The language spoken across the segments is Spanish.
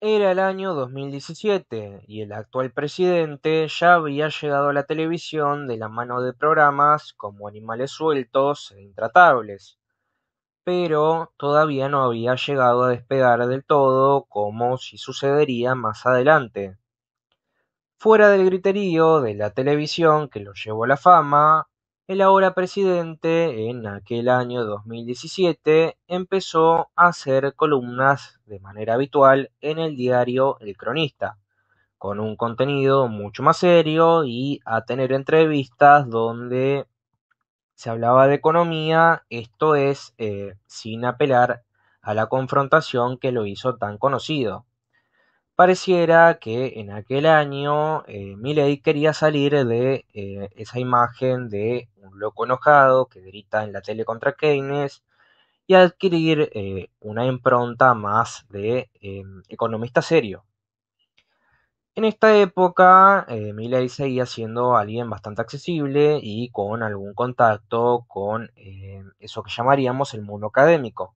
Era el año 2017 y el actual presidente ya había llegado a la televisión de la mano de programas como Animales Sueltos e Intratables, pero todavía no había llegado a despegar del todo como si sucedería más adelante. Fuera del griterío de la televisión que lo llevó a la fama, el ahora presidente en aquel año 2017 empezó a hacer columnas de manera habitual en el diario El Cronista, con un contenido mucho más serio y a tener entrevistas donde se hablaba de economía, esto es, sin apelar a la confrontación que lo hizo tan conocido. Pareciera que en aquel año Milei quería salir de esa imagen de un loco enojado que grita en la tele contra Keynes y adquirir una impronta más de economista serio. En esta época, Milei seguía siendo alguien bastante accesible y con algún contacto con eso que llamaríamos el mundo académico.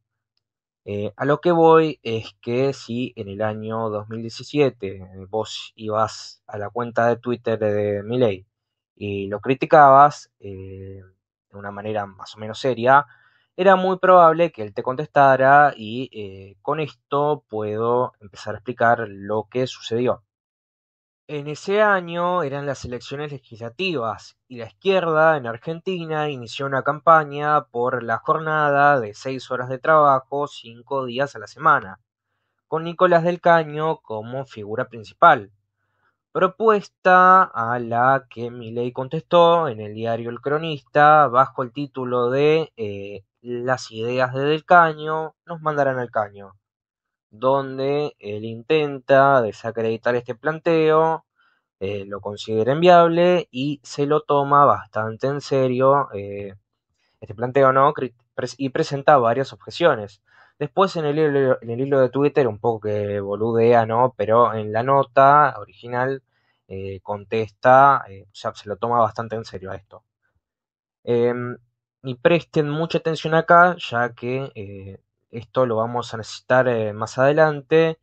A lo que voy es que si en el año 2017 vos ibas a la cuenta de Twitter de Milei y lo criticabas de una manera más o menos seria, era muy probable que él te contestara y con esto puedo empezar a explicar lo que sucedió. En ese año eran las elecciones legislativas y la izquierda en Argentina inició una campaña por la jornada de 6 horas de trabajo, 5 días a la semana, con Nicolás del Caño como figura principal, propuesta a la que Milei contestó en el diario El Cronista bajo el título de Las ideas de Del Caño nos mandarán al caño, donde él intenta desacreditar este planteo, lo considera inviable y se lo toma bastante en serio este planteo, ¿no? Y presenta varias objeciones. Después en el hilo de Twitter, un poco que boludea, ¿no? Pero en la nota original contesta, o sea, se lo toma bastante en serio a esto. Em, y presten mucha atención acá, ya que esto lo vamos a necesitar más adelante.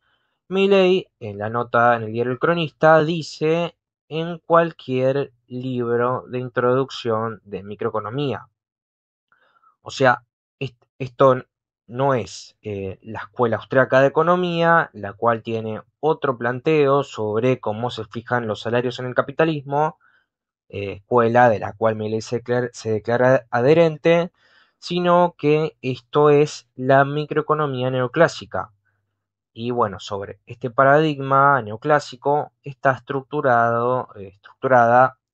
Milei, en la nota en el diario El Cronista, dice en cualquier libro de introducción de microeconomía. O sea, esto no es la Escuela Austriaca de Economía, la cual tiene otro planteo sobre cómo se fijan los salarios en el capitalismo, escuela de la cual Milei se declara adherente, sino que esto es la microeconomía neoclásica. Y bueno, sobre este paradigma neoclásico está estructurada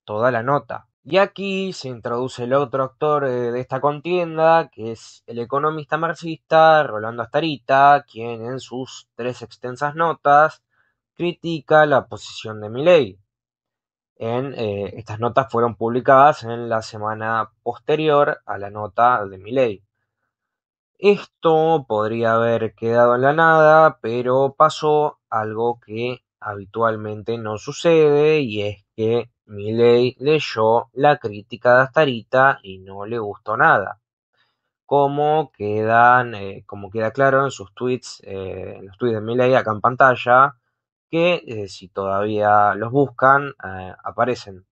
toda la nota. Y aquí se introduce el otro actor de esta contienda, que es el economista marxista Rolando Astarita, quien en sus 3 extensas notas critica la posición de Milei. Estas notas fueron publicadas en la semana posterior a la nota de Milei. Esto podría haber quedado en la nada, pero pasó algo que habitualmente no sucede, y es que Milei leyó la crítica de Astarita y no le gustó nada. Como queda claro en sus tweets, en los tweets de Milei acá en pantalla, que si todavía los buscan, aparecen.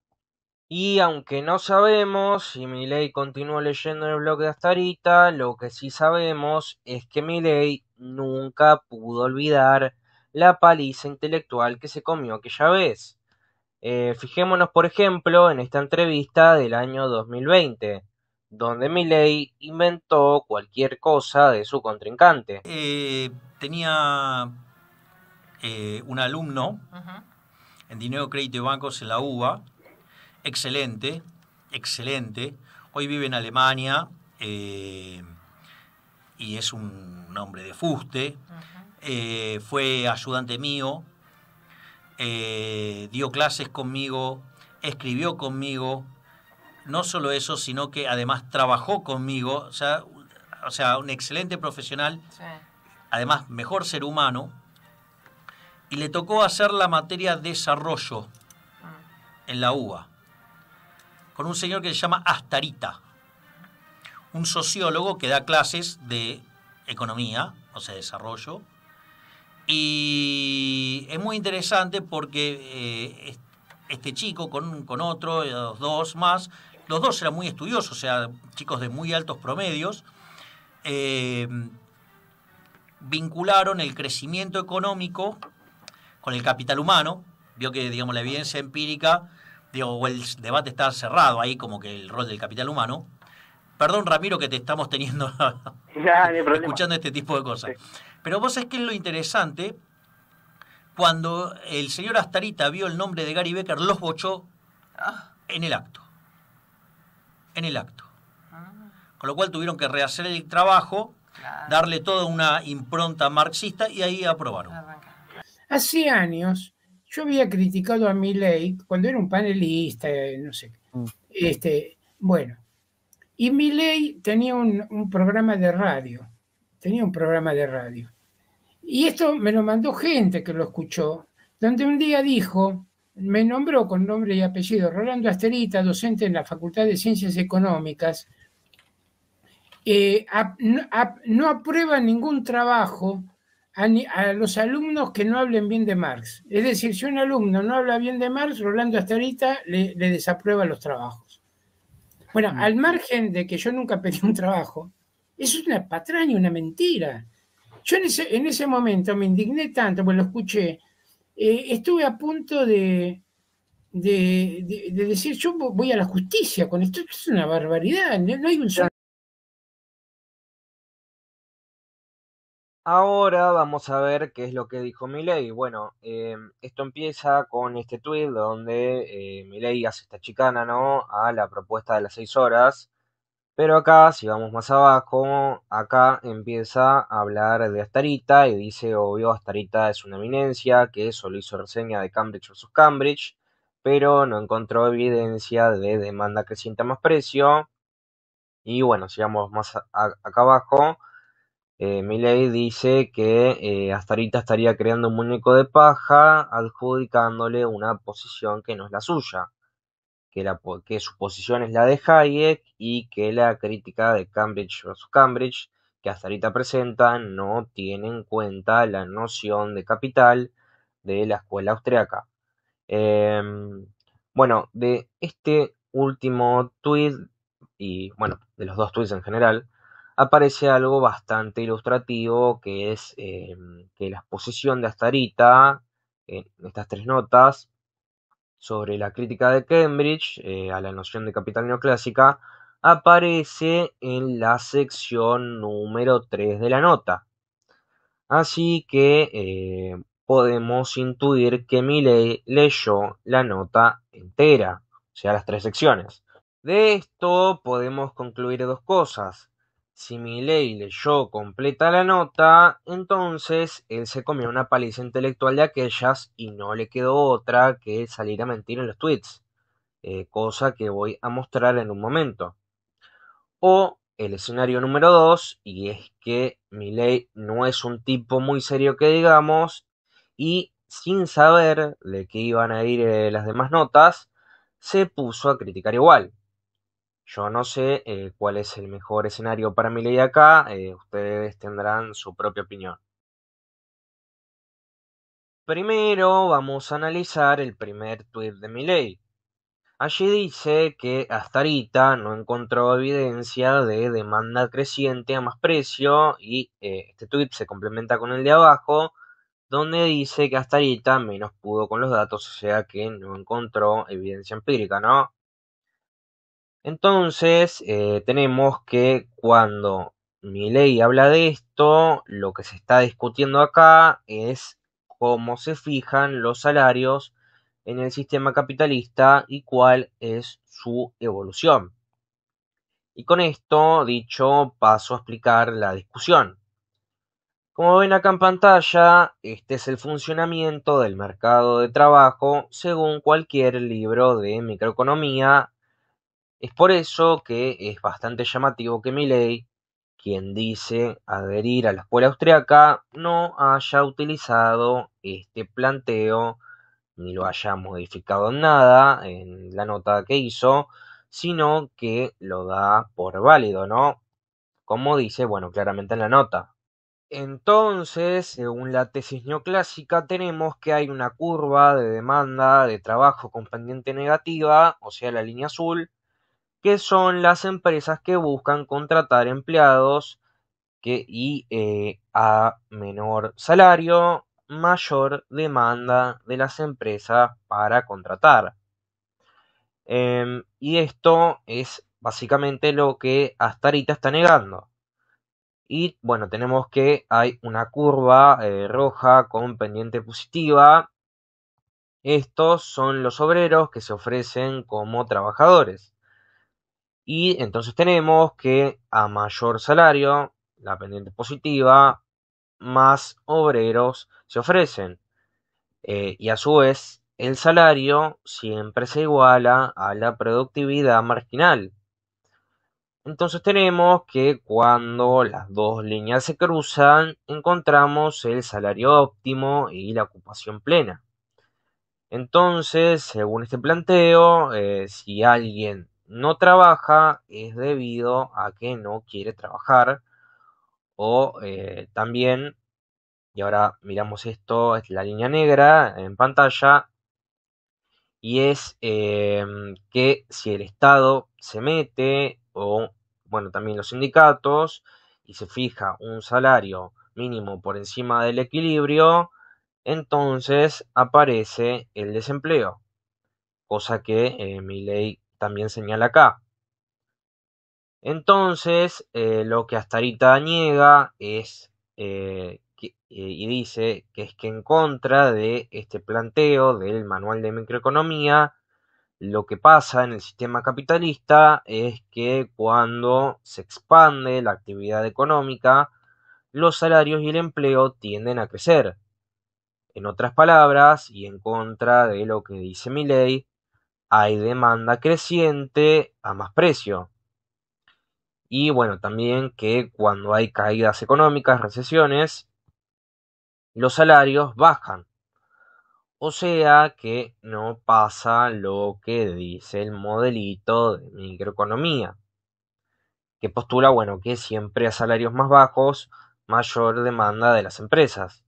Y aunque no sabemos si Milei continuó leyendo el blog de Astarita, lo que sí sabemos es que Milei nunca pudo olvidar la paliza intelectual que se comió aquella vez. Fijémonos, por ejemplo, en esta entrevista del año 2020, donde Milei inventó cualquier cosa de su contrincante. Tenía un alumno en Dinero, Crédito y Bancos en la UBA, excelente, excelente. Hoy vive en Alemania y es un hombre de fuste. Fue ayudante mío, dio clases conmigo, escribió conmigo. No solo eso, sino que además trabajó conmigo. O sea, un excelente profesional, sí. Además mejor ser humano. Y le tocó hacer la materia desarrollo en la UBA con un señor que se llama Astarita, un sociólogo que da clases de economía, o sea, desarrollo, y es muy interesante porque este chico con otro, los dos más, los dos eran muy estudiosos, o sea, chicos de muy altos promedios, eh, vincularon el crecimiento económico con el capital humano. Vio que, digamos, la evidencia empírica, digo, o el debate está cerrado ahí, como que el rol del capital humano. Perdón, Ramiro, que te estamos teniendo Ya, no hay problema. escuchando este tipo de cosas. Sí. Pero vos sabés que es lo interesante, cuando el señor Astarita vio el nombre de Gary Becker, los bochó en el acto. En el acto. Con lo cual tuvieron que rehacer el trabajo, darle toda una impronta marxista y ahí aprobaron. Hace años yo había criticado a Milei cuando era un panelista, no sé. Bueno, y Milei tenía un programa de radio. Y esto me lo mandó gente que lo escuchó, donde un día dijo, me nombró con nombre y apellido, Rolando Asterita, docente en la Facultad de Ciencias Económicas, no aprueba ningún trabajo a los alumnos que no hablen bien de Marx. Es decir, si un alumno no habla bien de Marx, Rolando Astarita le desaprueba los trabajos. Bueno, al margen de que yo nunca pedí un trabajo, eso es una patraña, una mentira. Yo en ese momento me indigné tanto, pues lo escuché, estuve a punto de decir, yo voy a la justicia con esto, es una barbaridad, no hay un solo... Ahora vamos a ver qué es lo que dijo Milei. Bueno, esto empieza con este tuit donde Milei hace esta chicana, ¿no?, a la propuesta de las 6 horas. Pero acá, si vamos más abajo, acá empieza a hablar de Astarita y dice, obvio, Astarita es una eminencia, que solo hizo reseña de Cambridge vs. Cambridge, pero no encontró evidencia de demanda creciente a más precio. Y bueno, si vamos más acá abajo, Milei dice que Astarita estaría creando un muñeco de paja, adjudicándole una posición que no es la suya, que su posición es la de Hayek y que la crítica de Cambridge vs. Cambridge que Astarita presenta no tiene en cuenta la noción de capital de la escuela austriaca. Bueno, de este último tuit y bueno, de los dos tuits en general, aparece algo bastante ilustrativo, que es que la exposición de Astarita en estas 3 notas sobre la crítica de Cambridge a la noción de capital neoclásica aparece en la sección número 3 de la nota. Así que podemos intuir que Milei leyó la nota entera, o sea, las 3 secciones. De esto podemos concluir 2 cosas. Si Milei leyó completa la nota, entonces él se comió una paliza intelectual de aquellas y no le quedó otra que salir a mentir en los tweets, cosa que voy a mostrar en un momento. O el escenario número 2, y es que Milei no es un tipo muy serio que digamos, y sin saber de qué iban a ir las demás notas, se puso a criticar igual. Yo no sé cuál es el mejor escenario para Milei acá, ustedes tendrán su propia opinión. Primero vamos a analizar el primer tuit de Milei. Allí dice que Astarita no encontró evidencia de demanda creciente a más precio y este tuit se complementa con el de abajo, donde dice que Astarita menos pudo con los datos, o sea que no encontró evidencia empírica, ¿no? Entonces, tenemos que cuando Milei habla de esto, lo que se está discutiendo acá es cómo se fijan los salarios en el sistema capitalista y cuál es su evolución. Y con esto dicho, paso a explicar la discusión. Como ven acá en pantalla, este es el funcionamiento del mercado de trabajo según cualquier libro de microeconomía. Es por eso que es bastante llamativo que Milei, quien dice adherir a la escuela austriaca, no haya utilizado este planteo ni lo haya modificado en nada en la nota que hizo, sino que lo da por válido, ¿no? Como dice, bueno, claramente en la nota. Entonces, según la tesis neoclásica, tenemos que hay una curva de demanda de trabajo con pendiente negativa, o sea, la línea azul, que son las empresas que buscan contratar empleados y a menor salario, mayor demanda de las empresas para contratar. Y esto es básicamente lo que hasta ahorita está negando. Y bueno, tenemos que hay una curva roja con pendiente positiva. Estos son los obreros que se ofrecen como trabajadores. Y entonces tenemos que a mayor salario, la pendiente positiva, más obreros se ofrecen. Y a su vez, el salario siempre se iguala a la productividad marginal. Entonces tenemos que cuando las dos líneas se cruzan, encontramos el salario óptimo y la ocupación plena. Entonces, según este planteo, si alguien no trabaja es debido a que no quiere trabajar o también, y ahora miramos esto, es la línea negra en pantalla, y es que si el Estado se mete, o bueno, también los sindicatos, y se fija un salario mínimo por encima del equilibrio, entonces aparece el desempleo, cosa que Milei también señala acá. Entonces, lo que hasta ahorita niega es y dice que es que en contra de este planteo del manual de microeconomía, lo que pasa en el sistema capitalista es que cuando se expande la actividad económica, los salarios y el empleo tienden a crecer. En otras palabras, y en contra de lo que dice Milei, hay demanda creciente a más precio. Y bueno, también que cuando hay caídas económicas, recesiones, los salarios bajan. O sea que no pasa lo que dice el modelito de microeconomía, que postula, bueno, que siempre a salarios más bajos, mayor demanda de las empresas,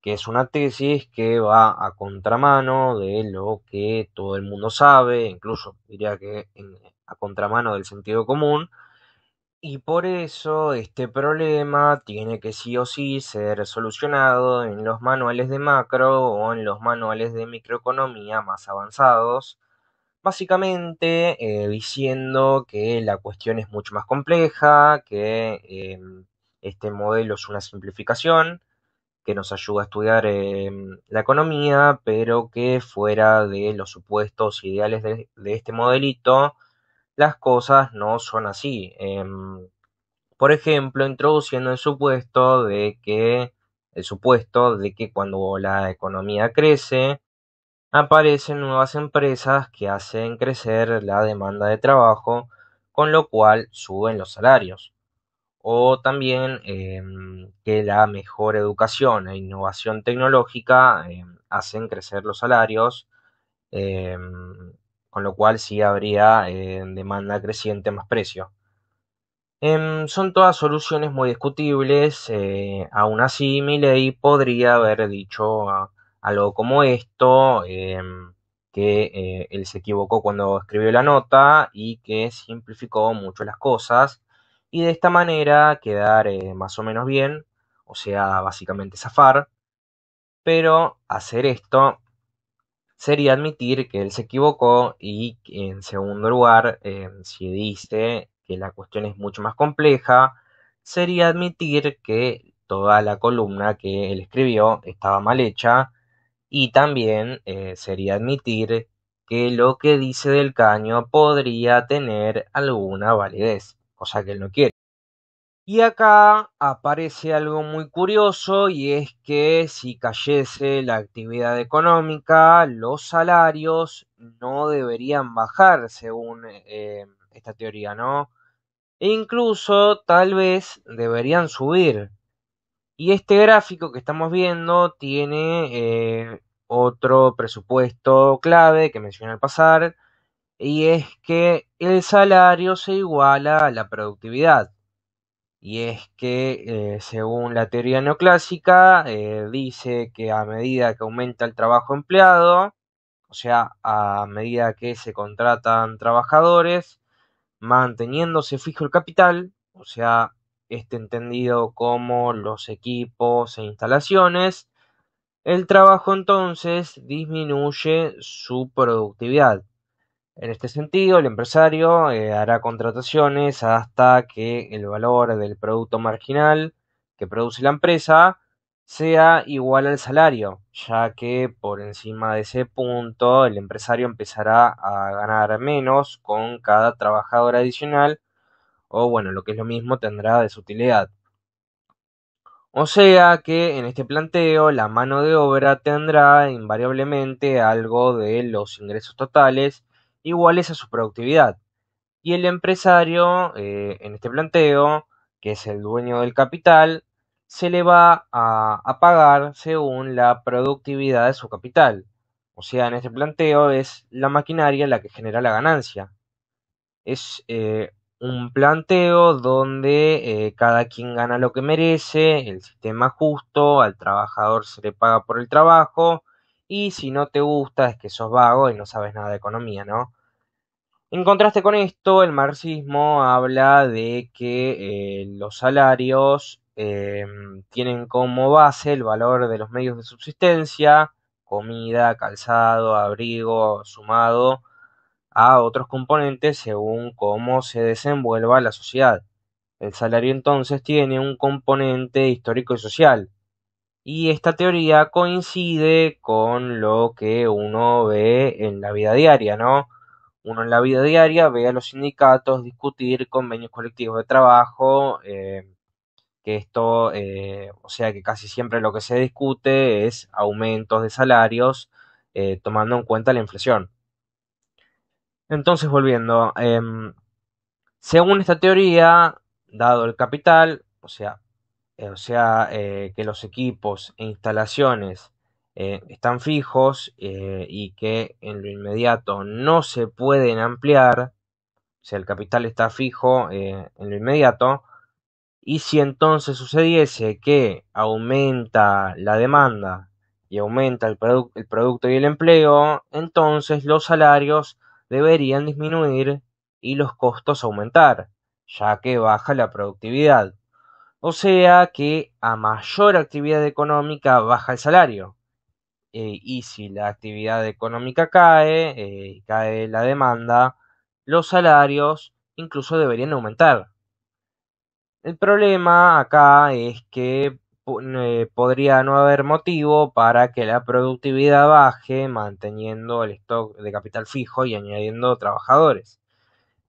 que es una tesis que va a contramano de lo que todo el mundo sabe, incluso diría que a contramano del sentido común. Y por eso este problema tiene que sí o sí ser solucionado en los manuales de macro o en los manuales de microeconomía más avanzados, básicamente diciendo que la cuestión es mucho más compleja, que este modelo es una simplificación, que nos ayuda a estudiar la economía, pero que fuera de los supuestos ideales de este modelito, las cosas no son así. Por ejemplo, introduciendo el supuesto de que cuando la economía crece, aparecen nuevas empresas que hacen crecer la demanda de trabajo, con lo cual suben los salarios. O también que la mejor educación e innovación tecnológica hacen crecer los salarios, con lo cual sí habría demanda creciente más precio. Son todas soluciones muy discutibles. Aún así, Milei podría haber dicho algo como esto, que él se equivocó cuando escribió la nota y que simplificó mucho las cosas y de esta manera quedar más o menos bien, o sea, básicamente zafar, pero hacer esto sería admitir que él se equivocó y en segundo lugar, si dice que la cuestión es mucho más compleja, sería admitir que toda la columna que él escribió estaba mal hecha y también sería admitir que lo que dice del caño podría tener alguna validez, cosa que él no quiere. Y acá aparece algo muy curioso y es que si cayese la actividad económica, los salarios no deberían bajar según esta teoría, ¿no? E incluso tal vez deberían subir. Y este gráfico que estamos viendo tiene otro presupuesto clave que mencioné al pasar, y es que el salario se iguala a la productividad. y es que según la teoría neoclásica dice que a medida que aumenta el trabajo empleado, o sea, a medida que se contratan trabajadores, manteniéndose fijo el capital, o sea, entendido como los equipos e instalaciones, el trabajo entonces disminuye su productividad. En este sentido, el empresario hará contrataciones hasta que el valor del producto marginal que produce la empresa sea igual al salario, ya que por encima de ese punto el empresario empezará a ganar menos con cada trabajador adicional o bueno, lo que es lo mismo tendrá desutilidad. O sea que en este planteo la mano de obra tendrá invariablemente algo de los ingresos totales iguales a su productividad. Y el empresario, en este planteo, que es el dueño del capital, se le va a pagar según la productividad de su capital. O sea, en este planteo es la maquinaria la que genera la ganancia. Es un planteo donde cada quien gana lo que merece, el sistema justo, al trabajador se le paga por el trabajo, y si no te gusta es que sos vago y no sabes nada de economía, ¿no? En contraste con esto, el marxismo habla de que los salarios tienen como base el valor de los medios de subsistencia, comida, calzado, abrigo, sumado a otros componentes según cómo se desenvuelva la sociedad. El salario entonces tiene un componente histórico y social. Y esta teoría coincide con lo que uno ve en la vida diaria, ¿no? Uno en la vida diaria ve a los sindicatos discutir convenios colectivos de trabajo, que esto, o sea que casi siempre lo que se discute es aumentos de salarios, tomando en cuenta la inflación. Entonces, volviendo, según esta teoría, dado el capital, que los equipos e instalaciones están fijos y que en lo inmediato no se pueden ampliar, o sea, el capital está fijo en lo inmediato, y si entonces sucediese que aumenta la demanda y aumenta el producto y el empleo, entonces los salarios deberían disminuir y los costos aumentar, ya que baja la productividad. O sea que a mayor actividad económica baja el salario. Y si la actividad económica cae, cae la demanda, los salarios incluso deberían aumentar. El problema acá es que podría no haber motivo para que la productividad baje manteniendo el stock de capital fijo y añadiendo trabajadores.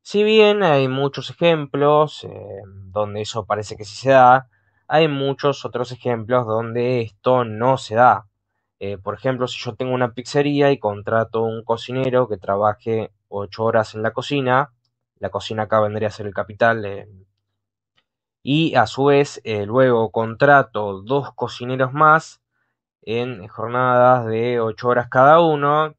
Si bien hay muchos ejemplos donde eso parece que sí se da, hay muchos otros ejemplos donde esto no se da. Por ejemplo, si yo tengo una pizzería y contrato un cocinero que trabaje 8 horas en la cocina acá vendría a ser el capital, y a su vez luego contrato dos cocineros más en jornadas de 8 horas cada uno,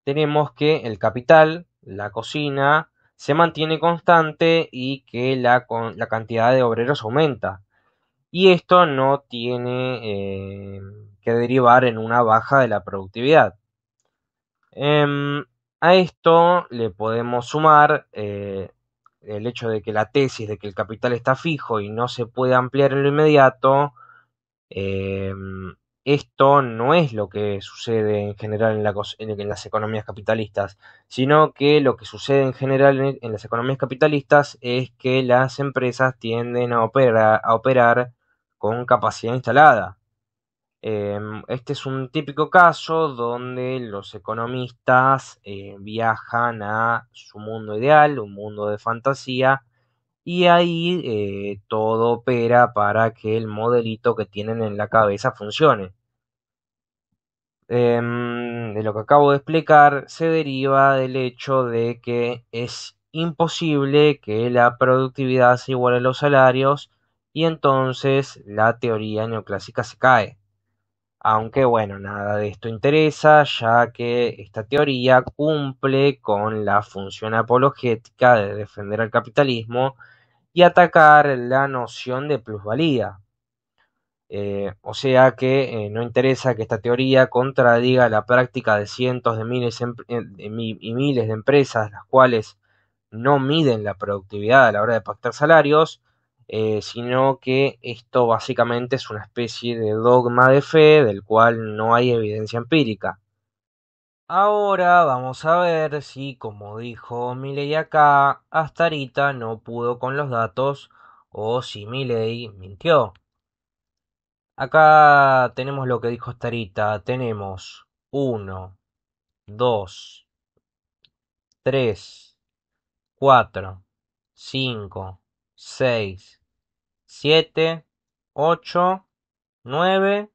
tenemos que el capital, la cocina, se mantiene constante y que la cantidad de obreros aumenta. Y esto no tiene que derivar en una baja de la productividad. A esto le podemos sumar el hecho de que la tesis de que el capital está fijo y no se puede ampliar en lo inmediato. Esto no es lo que sucede en general en las economías capitalistas, sino que lo que sucede en general en las economías capitalistas es que las empresas tienden a operar con capacidad instalada. Este es un típico caso donde los economistas viajan a su mundo ideal, un mundo de fantasía, y ahí todo opera para que el modelito que tienen en la cabeza funcione. De lo que acabo de explicar se deriva del hecho de que es imposible que la productividad se iguale a los salarios y entonces la teoría neoclásica se cae. Aunque bueno, nada de esto interesa, ya que esta teoría cumple con la función apologética de defender al capitalismo y atacar la noción de plusvalía. O sea que no interesa que esta teoría contradiga la práctica de cientos de miles y miles de empresas, las cuales no miden la productividad a la hora de pactar salarios, sino que esto básicamente es una especie de dogma de fe del cual no hay evidencia empírica. Ahora vamos a ver si, como dijo Milei acá, Astarita no pudo con los datos o si Milei mintió. Acá tenemos lo que dijo Astarita. Tenemos 1, 2, 3, 4, 5, 6, 7, 8, 9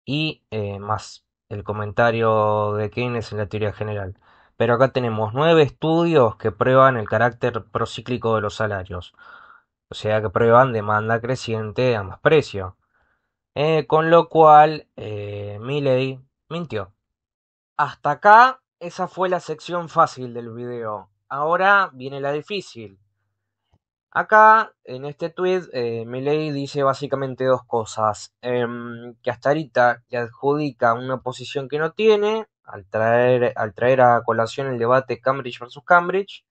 y más el comentario de Keynes en la teoría general. Pero acá tenemos 9 estudios que prueban el carácter procíclico de los salarios. O sea que prueban demanda creciente a más precio. Con lo cual, Milei mintió. Hasta acá, esa fue la sección fácil del video. Ahora viene la difícil. Acá, en este tweet, Milei dice básicamente dos cosas. Que Astarita le adjudica una posición que no tiene, al traer a colación el debate Cambridge versus Cambridge,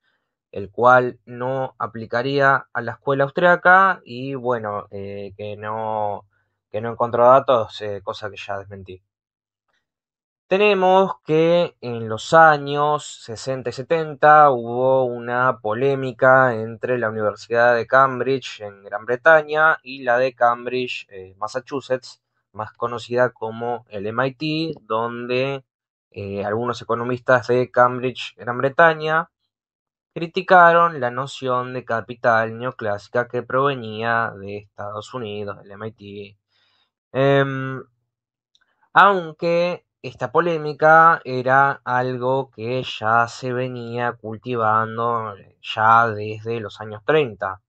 el cual no aplicaría a la escuela austriaca, y bueno, que no encontró datos, cosa que ya desmentí. Tenemos que en los años 60 y 70 hubo una polémica entre la Universidad de Cambridge en Gran Bretaña y la de Cambridge, Massachusetts, más conocida como el MIT, donde algunos economistas de Cambridge, Gran Bretaña, criticaron la noción de capital neoclásica que provenía de Estados Unidos, del MIT. Aunque esta polémica era algo que ya se venía cultivando ya desde los años 30.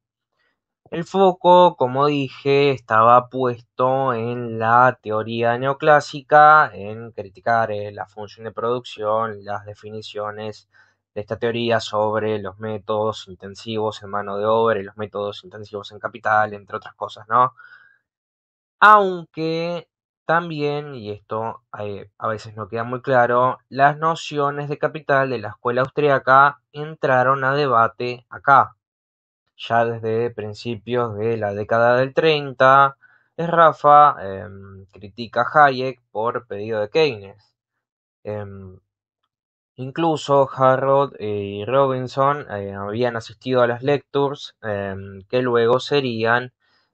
El foco, como dije, estaba puesto en la teoría neoclásica, en criticar la función de producción, las definiciones de esta teoría sobre los métodos intensivos en mano de obra y los métodos intensivos en capital, entre otras cosas, ¿no? Aunque también, y esto a veces no queda muy claro, las nociones de capital de la escuela austríaca entraron a debate acá, ya desde principios de la década del 30. Rafa critica a Hayek por pedido de Keynes. Em, Incluso Harrod y Robinson habían asistido a las lectures que luego serían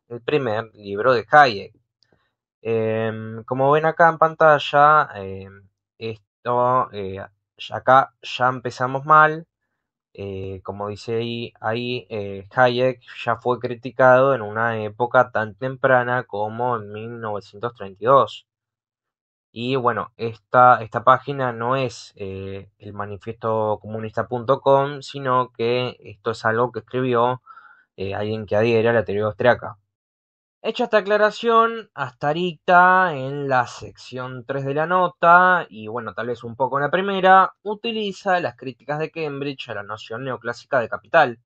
el primer libro de Hayek. Como ven acá en pantalla, esto, acá ya empezamos mal. Como dice ahí, Hayek ya fue criticado en una época tan temprana como en 1932. Y bueno, esta página no es el manifiestocomunista.com, sino que esto es algo que escribió alguien que adhiere a la teoría austriaca. Hecha esta aclaración, hasta ahorita en la sección 3 de la nota, y bueno, tal vez un poco en la primera, utiliza las críticas de Cambridge a la noción neoclásica de capital.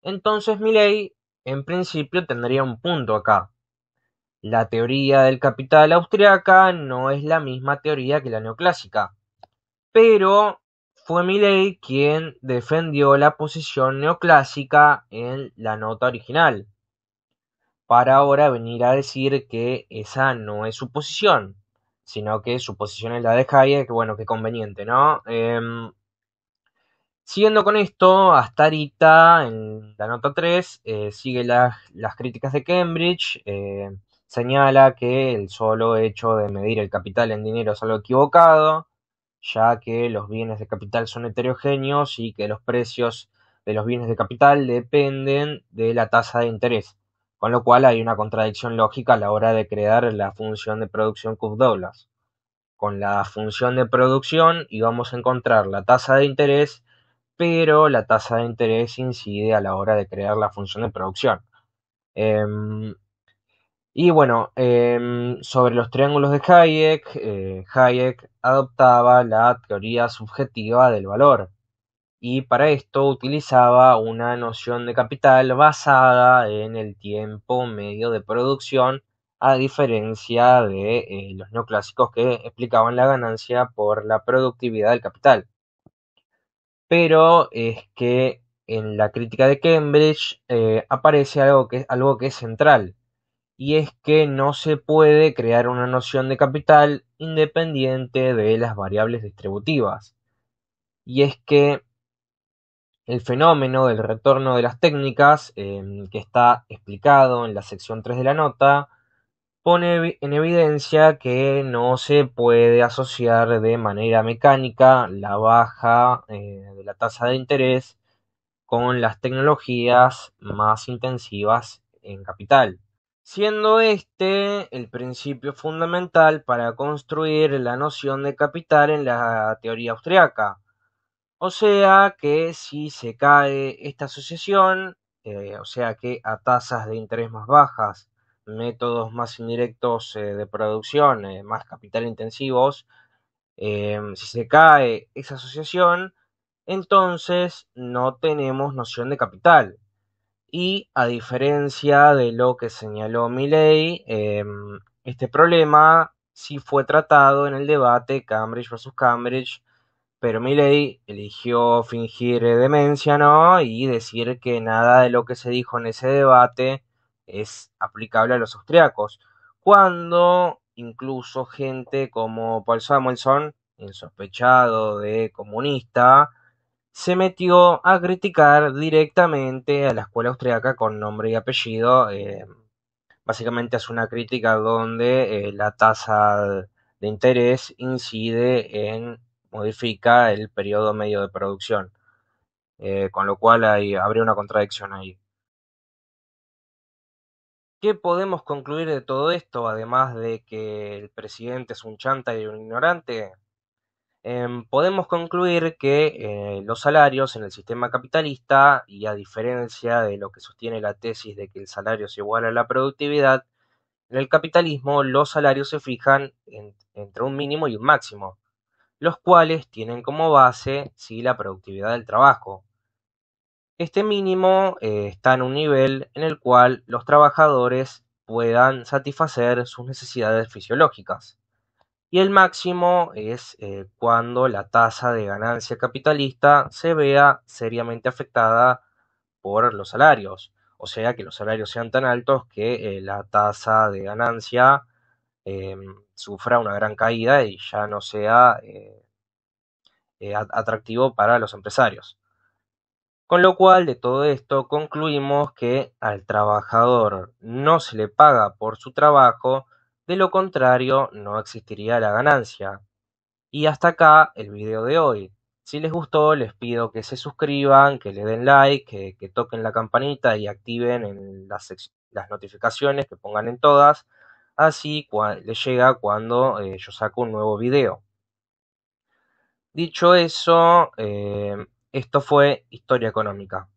Entonces Milley, en principio, tendría un punto acá. La teoría del capital austriaca no es la misma teoría que la neoclásica, pero fue Milley quien defendió la posición neoclásica en la nota original, para ahora venir a decir que esa no es su posición, sino que su posición es la de Hayek. Bueno, qué conveniente, ¿no? Siguiendo con esto, hasta ahorita, en la nota 3, sigue las críticas de Cambridge, señala que el solo hecho de medir el capital en dinero es algo equivocado, ya que los bienes de capital son heterogéneos y que los precios de los bienes de capital dependen de la tasa de interés, con lo cual hay una contradicción lógica a la hora de crear la función de producción Cobb-Douglas. Con la función de producción íbamos a encontrar la tasa de interés, pero la tasa de interés incide a la hora de crear la función de producción. Y bueno, sobre los triángulos de Hayek, Hayek adoptaba la teoría subjetiva del valor. y para esto utilizaba una noción de capital basada en el tiempo medio de producción, a diferencia de los neoclásicos que explicaban la ganancia por la productividad del capital. Pero es que en la crítica de Cambridge aparece algo que es central, y es que no se puede crear una noción de capital independiente de las variables distributivas. Y es que el fenómeno del retorno de las técnicas, que está explicado en la sección 3 de la nota, pone en evidencia que no se puede asociar de manera mecánica la baja de la tasa de interés con las tecnologías más intensivas en capital, siendo este el principio fundamental para construir la noción de capital en la teoría austriaca. O sea que si se cae esta asociación, o sea que a tasas de interés más bajas, métodos más indirectos de producción, más capital intensivos, si se cae esa asociación, entonces no tenemos noción de capital. Y a diferencia de lo que señaló Milley, este problema sí fue tratado en el debate Cambridge versus Cambridge, pero Milley eligió fingir demencia, ¿no? Y decir que nada de lo que se dijo en ese debate es aplicable a los austriacos, cuando incluso gente como Paul Samuelson, insospechado de comunista, se metió a criticar directamente a la escuela austriaca con nombre y apellido. Básicamente es una crítica donde la tasa de interés incide en, modifica el periodo medio de producción, con lo cual habría una contradicción ahí. ¿Qué podemos concluir de todo esto, además de que el presidente es un chanta y un ignorante? Podemos concluir que los salarios en el sistema capitalista, y a diferencia de lo que sostiene la tesis de que el salario es igual a la productividad, en el capitalismo los salarios se fijan entre un mínimo y un máximo, los cuales tienen como base sí, la productividad del trabajo. Este mínimo está en un nivel en el cual los trabajadores puedan satisfacer sus necesidades fisiológicas. Y el máximo es cuando la tasa de ganancia capitalista se vea seriamente afectada por los salarios. O sea, que los salarios sean tan altos que la tasa de ganancia sufra una gran caída y ya no sea atractivo para los empresarios. Con lo cual, de todo esto concluimos que al trabajador no se le paga por su trabajo, de lo contrario no existiría la ganancia. Y hasta acá el video de hoy. Si les gustó, les pido que se suscriban, que le den like, que toquen la campanita y activen en las notificaciones, que pongan en todas, así les llega cuando yo saco un nuevo video. Dicho eso, esto fue Historia Económica.